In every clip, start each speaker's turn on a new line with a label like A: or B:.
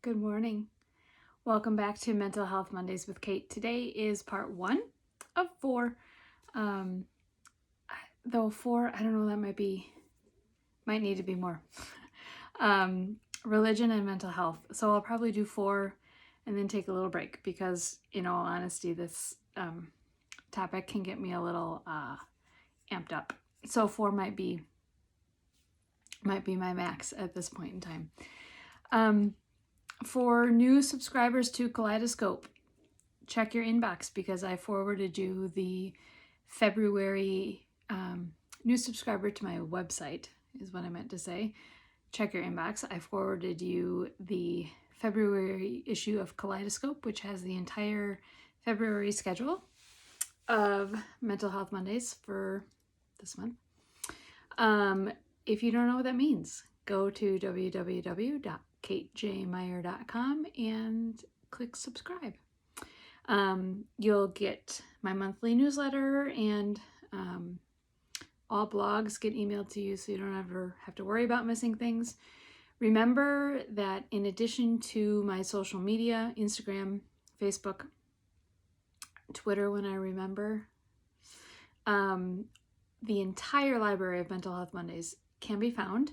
A: Good morning. Welcome back to Mental Health Mondays with Kate. Today is part 1 of 4. Though 4, I don't know, that might need to be more. Religion and mental health. So I'll probably do 4 and then take a little break because, in all honesty, this topic can get me a little amped up. So 4 might be my max at this point in time. For new subscribers to Kaleidoscope, check your inbox because I forwarded you the February new subscriber to my website, is what I meant to say. Check your inbox. I forwarded you the February issue of Kaleidoscope, which has the entire February schedule of Mental Health Mondays for this month. If you don't know what that means, go to www.katejmeyer.com and click subscribe. You'll get my monthly newsletter, and all blogs get emailed to you, so you don't ever have to worry about missing things. Remember that in addition to my social media, Instagram, Facebook, Twitter when I remember, the entire library of Mental Health Mondays can be found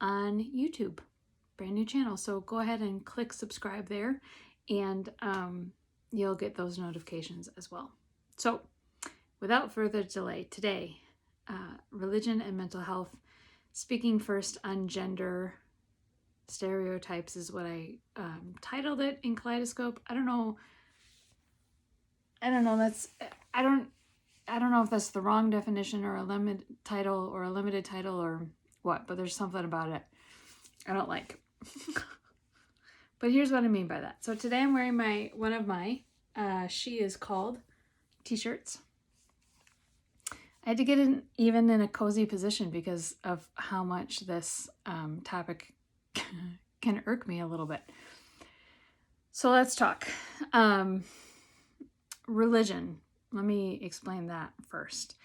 A: on YouTube. Brand new channel. So go ahead and click subscribe there, and you'll get those notifications as well. So without further delay, today, religion and mental health. Speaking first on gender stereotypes is what I titled it in Kaleidoscope. I don't know. I don't know if that's the wrong definition or a limited title or what, but there's something about it I don't like. But here's what I mean by that. So today I'm wearing one of my She Is Called t-shirts. I had to get even in a cozy position because of how much this topic can irk me a little bit. So let's talk. Religion. Let me explain that first.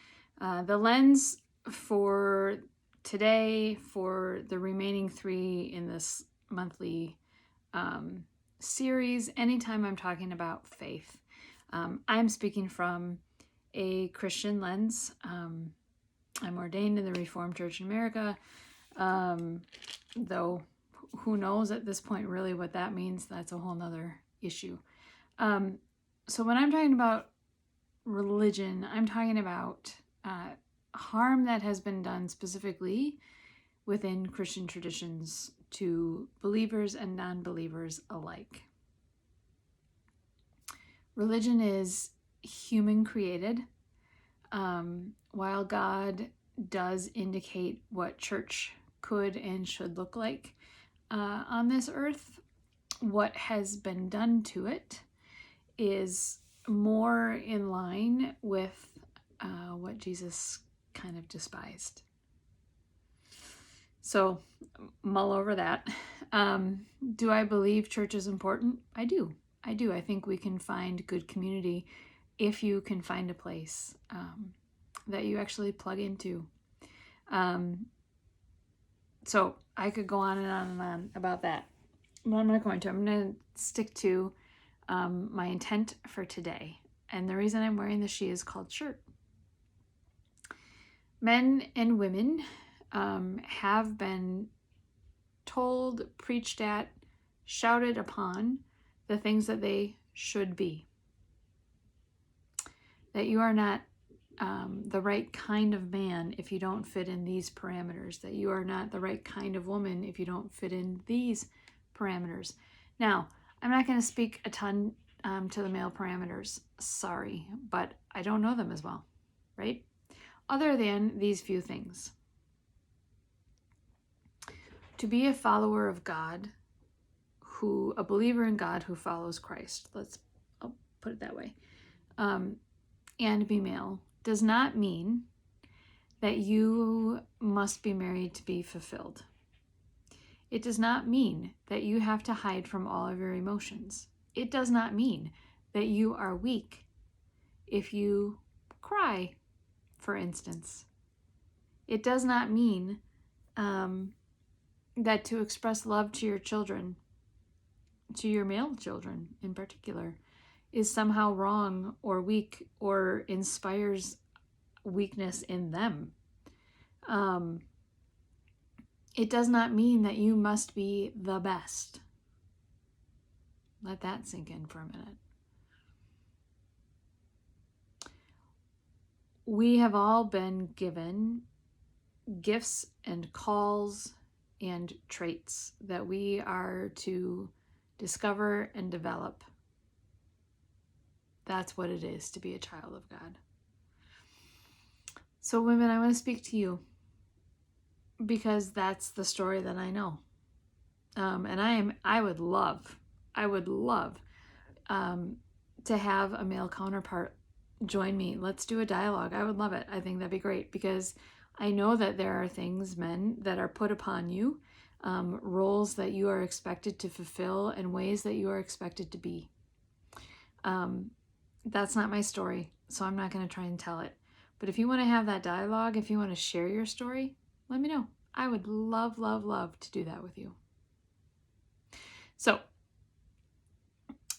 A: The lens for today, for the remaining 3 in this monthly series, anytime I'm talking about faith, I'm speaking from a Christian lens. I'm ordained in the Reformed Church in America, though who knows at this point really what that means. That's a whole nother issue. So when I'm talking about religion, I'm talking about harm that has been done specifically within Christian traditions to believers and non-believers alike. Religion is human created. While God does indicate what church could and should look like on this earth, what has been done to it is more in line with what Jesus kind of despised. So mull over that. Do I believe church is important? I do. I think we can find good community if you can find a place that you actually plug into. So I could go on and on and on about that. But I'm not going to. I'm going to stick to my intent for today. And the reason I'm wearing the She Is Called shirt. Men and women have been told, preached at, shouted upon the things that they should be. That you are not the right kind of man if you don't fit in these parameters. That you are not the right kind of woman if you don't fit in these parameters. Now, I'm not going to speak a ton to the male parameters. Sorry, but I don't know them as well, right? Other than these few things. To be a follower of God, a believer in God who follows Christ, I'll put it that way, and be male, does not mean that you must be married to be fulfilled. It does not mean that you have to hide from all of your emotions. It does not mean that you are weak if you cry, for instance. It does not mean that to express love to your children to your male children in particular is somehow wrong or weak or inspires weakness in them. It does not mean that you must be the best. Let that sink in for a minute. We have all been given gifts and calls and traits that we are to discover and develop. That's what it is to be a child of God. So women, I want to speak to you because that's the story that I know. And I would love to have a male counterpart join me. Let's do a dialogue. I would love it. I think that'd be great because I know that there are things, men, that are put upon you, roles that you are expected to fulfill and ways that you are expected to be. That's not my story, so I'm not going to try and tell it. But if you want to have that dialogue, if you want to share your story, let me know. I would love, love, love to do that with you. So,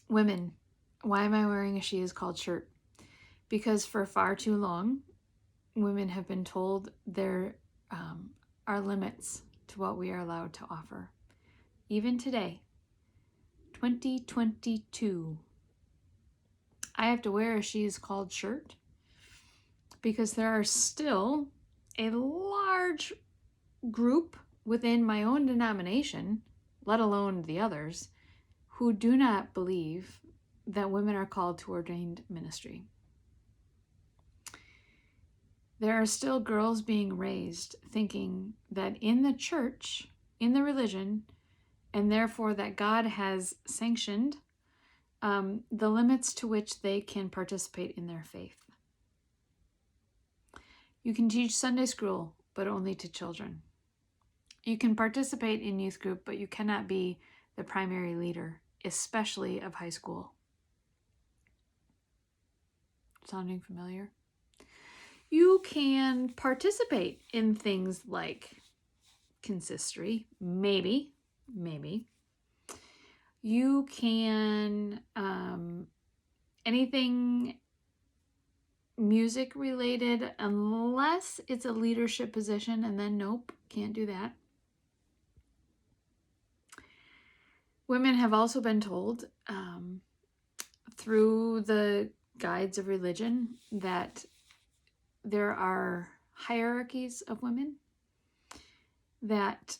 A: women, why am I wearing a She Is Called shirt? Because for far too long, women have been told there are limits to what we are allowed to offer. Even today, 2022, I have to wear a She Is Called shirt because there are still a large group within my own denomination, let alone the others, who do not believe that women are called to ordained ministry. There are still girls being raised thinking that in the church, in the religion, and therefore that God has sanctioned the limits to which they can participate in their faith. You can teach Sunday school, but only to children. You can participate in youth group, but you cannot be the primary leader, especially of high school. Sounding familiar? You can participate in things like consistory, maybe. You can, anything music related, unless it's a leadership position, and then nope, can't do that. Women have also been told through the guides of religion that there are hierarchies of women, that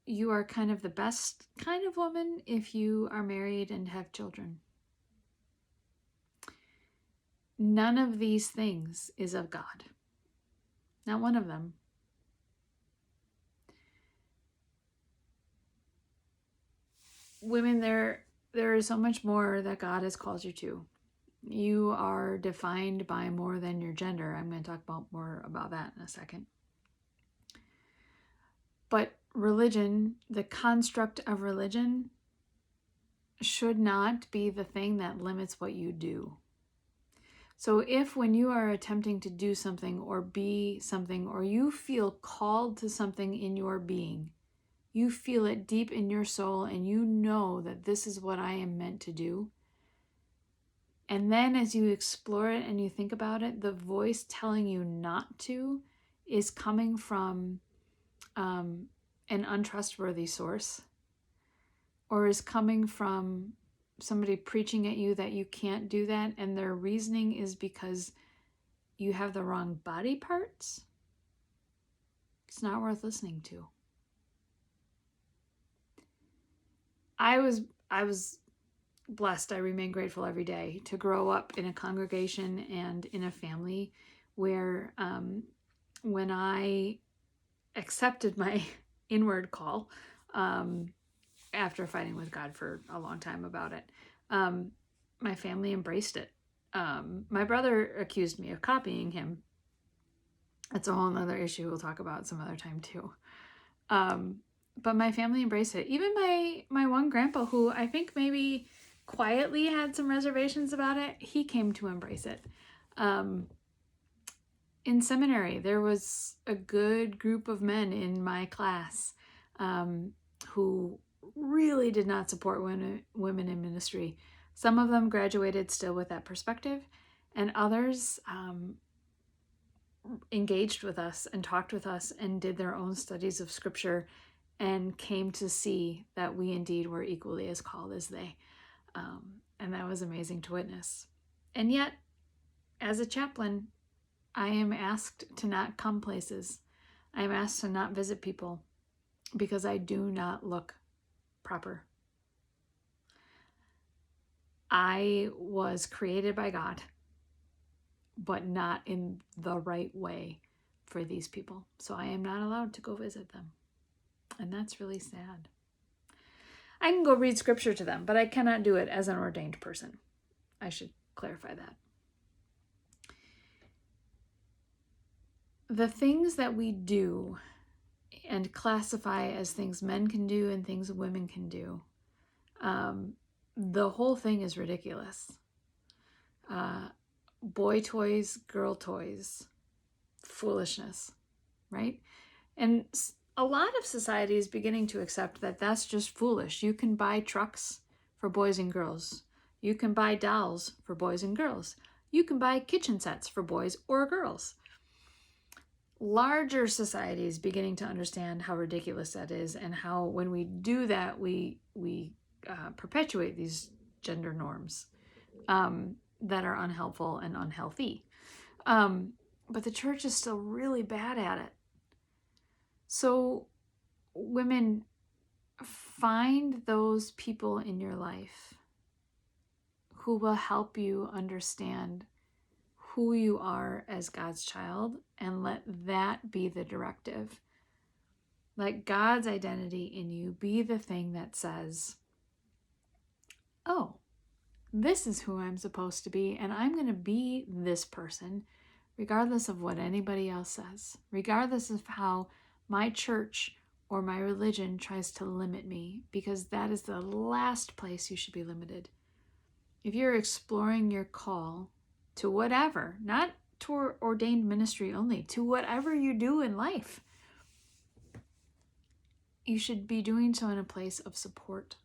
A: you are kind of the best kind of woman if you are married and have children. None of these things is of God. Not one of them. Women, there is so much more that God has called you to. You are defined by more than your gender. I'm going to talk more about that in a second. But religion, the construct of religion, should not be the thing that limits what you do. So if when you are attempting to do something or be something, or you feel called to something in your being, you feel it deep in your soul and you know that this is what I am meant to do, and then as you explore it and you think about it, the voice telling you not to is coming from an untrustworthy source, or is coming from somebody preaching at you that you can't do that, and their reasoning is because you have the wrong body parts. It's not worth listening to. I was blessed. I remain grateful every day to grow up in a congregation and in a family where when I accepted my inward call, after fighting with God for a long time about it, my family embraced it. My brother accused me of copying him. That's a whole other issue we'll talk about some other time too. But my family embraced it. Even my one grandpa, who I think maybe quietly had some reservations about it, he came to embrace it. In seminary, there was a good group of men in my class who really did not support women in ministry. Some of them graduated still with that perspective, and others engaged with us and talked with us and did their own studies of Scripture and came to see that we indeed were equally as called as they. And that was amazing to witness. And yet, as a chaplain, I am asked to not come places. I am asked to not visit people because I do not look proper. I was created by God, but not in the right way for these people. So I am not allowed to go visit them. And that's really sad. I can go read Scripture to them, but I cannot do it as an ordained person. I should clarify that. The things that we do and classify as things men can do and things women can do, the whole thing is ridiculous. Boy toys, girl toys, foolishness, right? And a lot of society is beginning to accept that that's just foolish. You can buy trucks for boys and girls. You can buy dolls for boys and girls. You can buy kitchen sets for boys or girls. Larger society is beginning to understand how ridiculous that is, and how when we do that, we perpetuate these gender norms that are unhelpful and unhealthy. But the church is still really bad at it. So women, find those people in your life who will help you understand who you are as God's child, and let that be the directive. Let God's identity in you be the thing that says, oh, this is who I'm supposed to be, and I'm going to be this person, regardless of what anybody else says, regardless of how my church or my religion tries to limit me, because that is the last place you should be limited. If you're exploring your call to whatever, not to ordained ministry only, to whatever you do in life, you should be doing so in a place of support.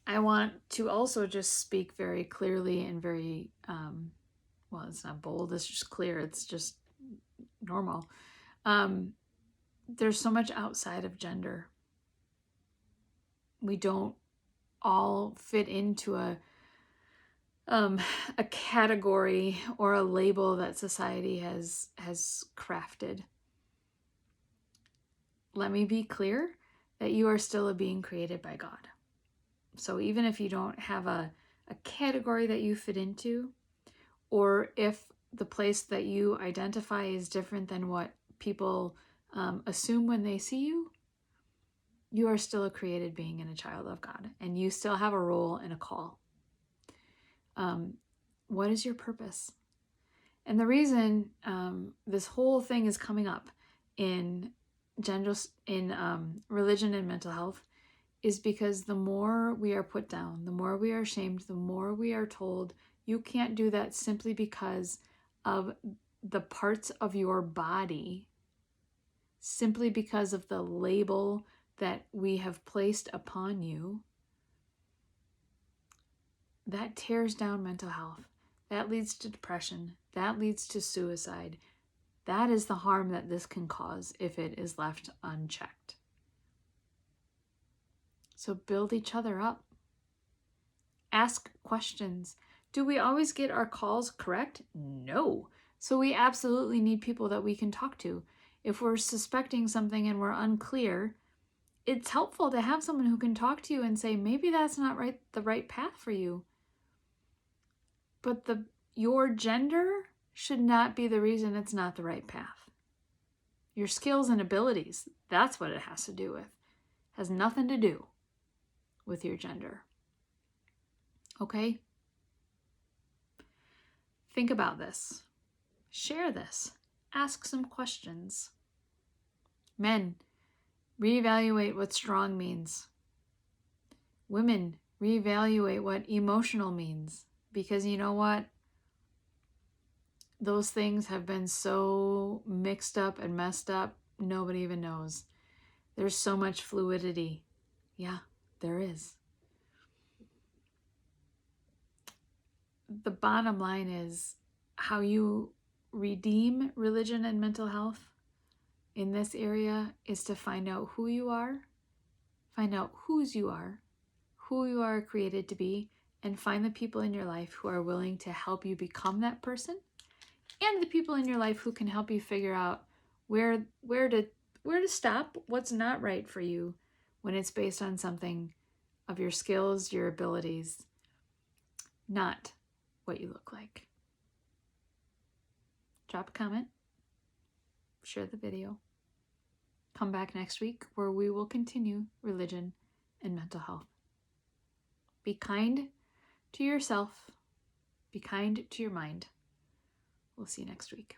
A: I want to also just speak very clearly and very, well, it's not bold, it's just clear, it's just normal. There's so much outside of gender. We don't all fit into a category or a label that society has crafted. Let me be clear that you are still a being created by God. So even if you don't have a category that you fit into, or if the place that you identify is different than what people assume when they see you, you are still a created being and a child of God, and you still have a role and a call. What is your purpose? And the reason this whole thing is coming up in religion and mental health is because the more we are put down, the more we are shamed, the more we are told you can't do that simply because of the parts of your body, simply because of the label that we have placed upon you. That tears down mental health. That leads to depression. That leads to suicide. That is the harm that this can cause if it is left unchecked. So build each other up. Ask questions. Do we always get our calls correct? No. So we absolutely need people that we can talk to. If we're suspecting something and we're unclear, it's helpful to have someone who can talk to you and say, maybe that's not the right path for you. But your gender should not be the reason it's not the right path. Your skills and abilities, that's what it has to do with. It has nothing to do with your gender. Okay? Think about this. Share this. Ask some questions. Men, reevaluate what strong means. Women, reevaluate what emotional means. Because you know what? Those things have been so mixed up and messed up, nobody even knows. There's so much fluidity. Yeah, there is. The bottom line is how you redeem religion and mental health in this area is to find out who you are, find out whose you are, who you are created to be, and find the people in your life who are willing to help you become that person, and the people in your life who can help you figure out where to stop, what's not right for you when it's based on something of your skills, your abilities, not what you look like. Drop a comment, share the video. Come back next week where we will continue religion and mental health. Be kind to yourself. Be kind to your mind. We'll see you next week.